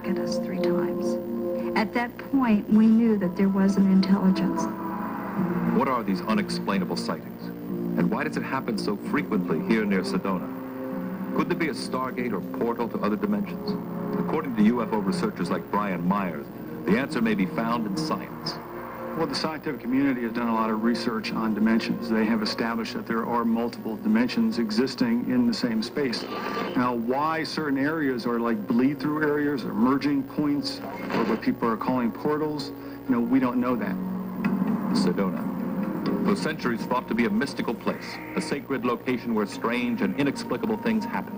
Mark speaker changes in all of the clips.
Speaker 1: back at us 3 times. At that point, we knew that there was an intelligence.
Speaker 2: What are these unexplainable sightings? And why does it happen so frequently here near Sedona? Could there be a stargate or portal to other dimensions? According to UFO researchers like Brian Myers, the answer may be found in science.
Speaker 3: Well, the scientific community has done a lot of research on dimensions. They have established that there are multiple dimensions existing in the same space. Now, why certain areas are like bleed-through areas or merging points or what people are calling portals, we don't know that.
Speaker 2: Sedona, for centuries thought to be a mystical place, a sacred location where strange and inexplicable things happen.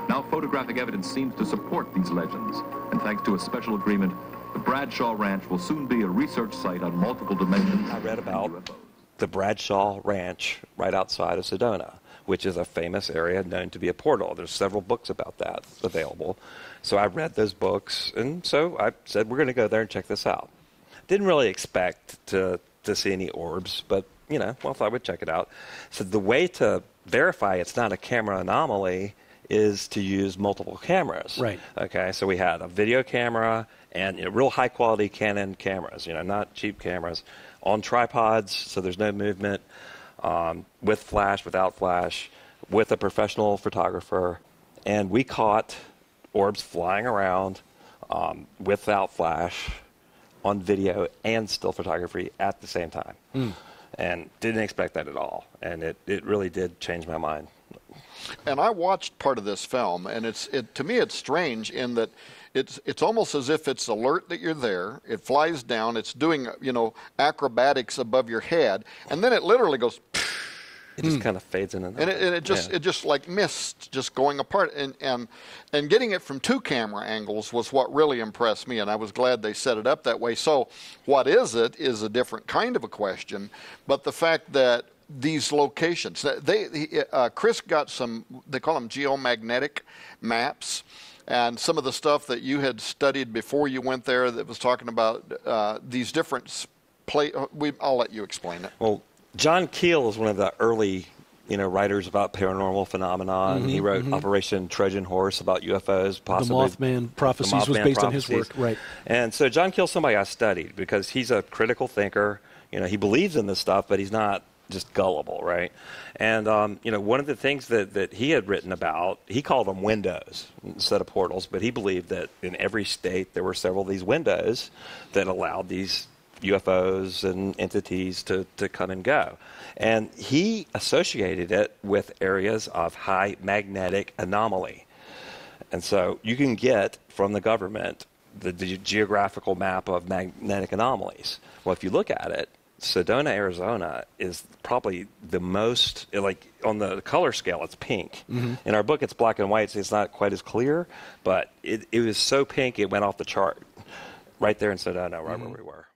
Speaker 2: Now photographic evidence seems to support these legends, and thanks to a special agreement, the Bradshaw Ranch will soon be a research site on multiple dimensions.
Speaker 4: I read about the Bradshaw Ranch right outside of Sedona, which is a famous area known to be a portal. There's several books about that available. So I read those books, and so I said, we're going to go there and check this out. Didn't really expect to see any orbs, but, well, I thought I would check it out. So the way to verify it's not a camera anomaly is to use multiple cameras.
Speaker 5: Right.
Speaker 4: Okay, so we had a video camera and real high-quality Canon cameras, not cheap cameras, on tripods, so there's no movement, with flash, without flash, with a professional photographer. And we caught orbs flying around without flash on video and still photography at the same time. And didn't expect that at all. And it really did change my mind.
Speaker 6: And I watched part of this film, and to me it's strange in that it's almost as if it's alert that you're there. It flies down. It's doing acrobatics above your head, and then it literally goes.
Speaker 4: It just kind of fades in and out.
Speaker 6: And it just like mist just going apart, and getting it from 2 camera angles was what really impressed me, and I was glad they set it up that way. So what is it is a different kind of a question, but the fact that these locations, Chris got some, they call them geomagnetic maps, and some of the stuff that you had studied before you went there that was talking about these different I'll let you explain it.
Speaker 4: Well, John Keel is one of the early, writers about paranormal phenomena. He wrote Operation Trojan Horse about UFOs, possibly.
Speaker 5: The Mothman Prophecies was based on his work, right?
Speaker 4: And so John Keel's somebody I studied because he's a critical thinker. He believes in this stuff, but he's not just gullible, right? And one of the things that he had written about, he called them windows instead of portals, but he believed that in every state there were several of these windows that allowed these UFOs and entities to come and go. And he associated it with areas of high magnetic anomaly. And so you can get from the government the geographical map of magnetic anomalies. Well, if you look at it, Sedona, Arizona is probably the most, on the color scale, it's pink. In our book, it's black and white, so it's not quite as clear, but it was so pink it went off the chart right there in Sedona, right where we were.